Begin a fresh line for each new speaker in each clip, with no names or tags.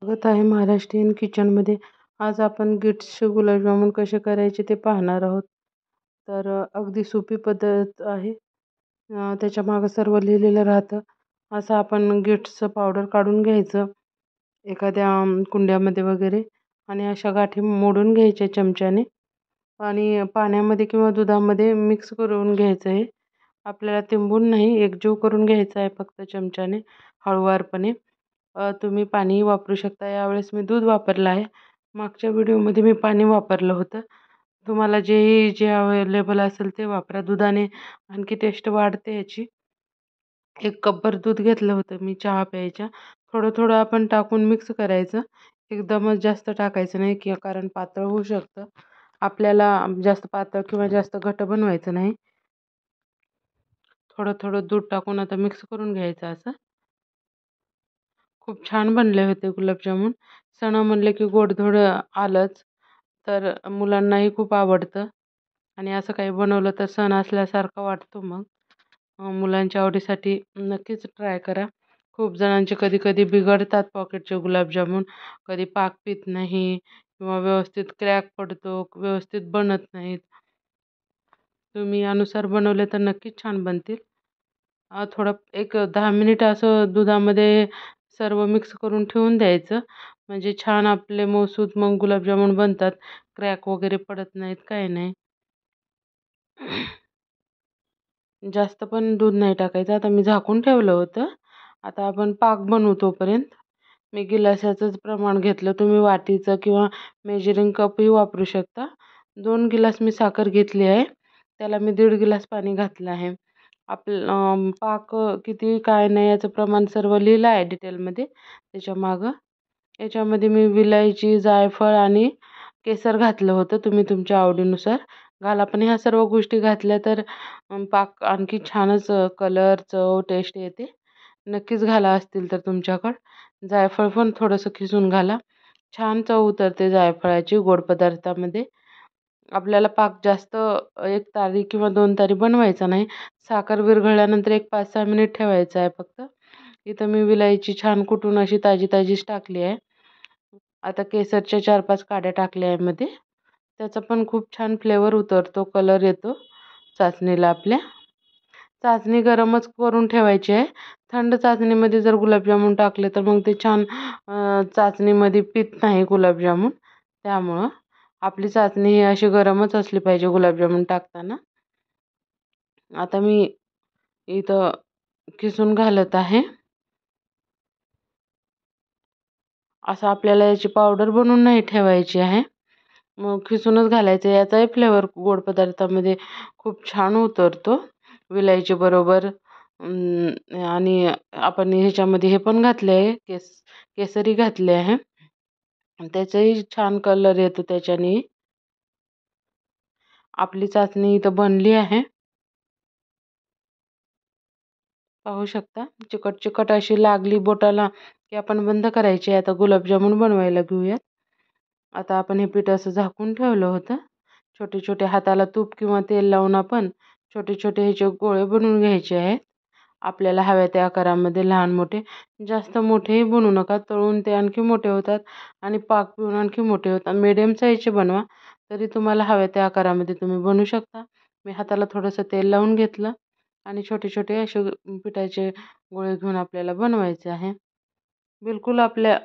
स्वागत आहे महाराष्ट्रीयन किचनमध्ये. आज आपण गिट्सचे गुलाबजामुन कसे करायचे ते पाहणार आहोत. तर अगदी सोपी पद्धत आहे. त्याच्या मागं सर्व लिहिलेलं राहतं. असं आपण गिट्सचं पावडर काढून घ्यायचं एखाद्या कुंड्यामध्ये वगैरे आणि अशा गाठी मोडून घ्यायच्या चमच्याने आणि पाण्यामध्ये किंवा दुधामध्ये मिक्स करून घ्यायचं. हे आपल्याला तिंबून नाही, एकजीव करून घ्यायचं आहे फक्त चमच्याने हळूवारपणे. तुम्ही पाणीही वापरू शकता. यावेळेस मी दूध वापरलं आहे. मागच्या व्हिडिओमध्ये मी पाणी वापरलं होतं. तुम्हाला जे अवेलेबल असेल ते वापरा. दुधाने आणखी टेस्ट वाढते याची. 1 कपभर दूध घेतलं होतं मी चहा प्यायच्या. थोडं थोडं आपण टाकून मिक्स करायचं. एकदमच जास्त टाकायचं नाही की कारण पातळ होऊ शकतं. आपल्याला जास्त पातळ किंवा जास्त घट्ट बनवायचं नाही. थोडं थोडं दूध टाकून आता मिक्स करून घ्यायचं असं. खूप छान बनले होते गुलाबजामुन. सण म्हणले की गोडधोड आलंच. तर मुलांनाही खूप आवडतं आणि असं काही बनवलं तर सण असल्यासारखा वाटतो मग. मुलांच्या आवडीसाठी नक्कीच ट्राय करा. खूप जणांचे कधी-कधी बिघडतात पॉकेटचे गुलाबजामुन. कधी पाक पित नाही किंवा व्यवस्थित क्रॅक पडतो, व्यवस्थित बनत नाहीत. तुम्ही यानुसार बनवले तर नक्कीच छान बनतील. थोडं एक 10 मिनिट असं दुधामध्ये सर्व मिक्स करून ठेवून द्यायचं. म्हणजे छान आपले मऊसूत मग गुलाबजामुन बनतात. क्रॅक वगैरे पडत नाहीत, काही नाही. जास्त पण दूध नाही टाकायचं. आता मी झाकून ठेवलं होतं. आता आपण पाक बनवू तोपर्यंत. मी गिलासाचंच प्रमाण घेतलं. तुम्ही वाटीचं किंवा मेजरिंग कपही वापरू शकता. 2 गिलास मी साखर घेतली आहे. त्याला मी 1.5 गिलास पाणी घातलं आहे. पाक किती काय नाही याचं प्रमाण सर्व लिहिलं आहे डिटेलमध्ये त्याच्या मागं. याच्यामध्ये मी विलायची, जायफळ आणि केसर घातलं होतं. तुम्ही तुमच्या आवडीनुसार घाला. पण ह्या सर्व गोष्टी घातल्या तर पाक आणखी छानच कलर, चव, टेस्ट येते. नक्कीच घाला असतील तर तुमच्याकडं. जायफळ पण थोडंसं खिसून घाला. छान चव उतरते जायफळाची गोड पदार्थामध्ये. आपल्याला पाक जास्त 1 तारी किंवा 2 तारी बनवायचा नाही. साखर विरघळल्यानंतर एक 5-6 मिनिट ठेवायचं आहे फक्त. इथं मी विलायची छान कुटून अशी ताजीच टाकली आहे. आता केसरच्या 4-5 काड्या टाकल्या आहे मध्ये. त्याचा पण खूप छान फ्लेवर उतरतो, कलर येतो चाचणीला आपल्या. चाचणी गरमच करून ठेवायची आहे. थंड चाचणीमध्ये जर गुलाबजामुन टाकले तर मग ते छान चाचणीमध्ये पित नाही गुलाबजामुन. त्यामुळं आपली चाचणी ही अशी गरमच असली पाहिजे गुलाबजामुन टाकताना. आता मी इथं किसून घालत आहे. असं आपल्याला याची पावडर बनवून नाही ठेवायची आहे. मग खिसूनच घालायचं. याचाही फ्लेवर गोड पदार्थामध्ये खूप छान उतरतो विलायचीबरोबर. आणि आपण ह्याच्यामध्ये हे पण घातले आहे, केसरी घातले आहे. त्याचाही छान कलर येतो त्याच्याने. आपली चाचणी इथं बनली आहे. पाहू शकता चिकट अशी लागली बोटाला की आपण बंद करायची. आता गुलाबजामुन बनवायला घेऊयात. आता आपण हे पीठ असं झाकून ठेवलं होतं. छोटे छोटे हाताला तूप किंवा तेल लावून आपण छोटे छोटे ह्याचे गोळे बनवून घ्यायचे आहेत. आपल्याला हव्या त्या आकारामध्ये लहान मोठे. जास्त मोठेही बनवू नका, तळून ते आणखी मोठे होतात आणि पाक पिऊन आणखी मोठे होतात. मीडियम साईजचे बनवा, तरी तुम्हाला हव्या त्या आकारामध्ये तुम्ही बनवू शकता. मी हाताला थोडंसं तेल लावून घेतलं आणि छोटे छोटे असे पिठाचे गोळे घेऊन आपल्याला बनवायचे आहे. बिलकुल आपल्या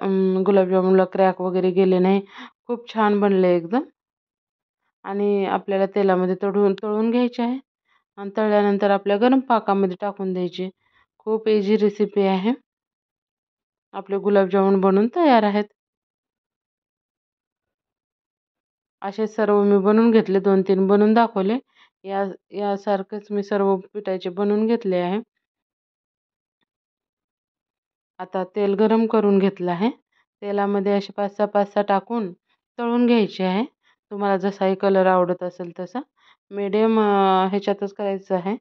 गुलाबजामुनला क्रॅक वगैरे गेले नाही. खूप छान बनले एकदम. आणि आपल्याला तेलामध्ये तळून घ्यायचे आहे आणि तळल्यानंतर आपल्या गरम पाकामध्ये टाकून द्यायचे. खूप इझी रेसिपी आहे. आपले गुलाबजामुन बनून तयार आहेत. असे सर्व मी बनवून घेतले. 2-3 बनवून दाखवले. यासारखेच मी सर्व पिठाचे बनवून घेतले आहे. आता तेल गरम करून घेतलं आहे. तेलामध्ये असे 5-6 टाकून तळून घ्यायचे आहे. तुम्हाला जसाही कलर आवडत असेल तसा. मीडियम ह्याच्यातच करायचं आहे.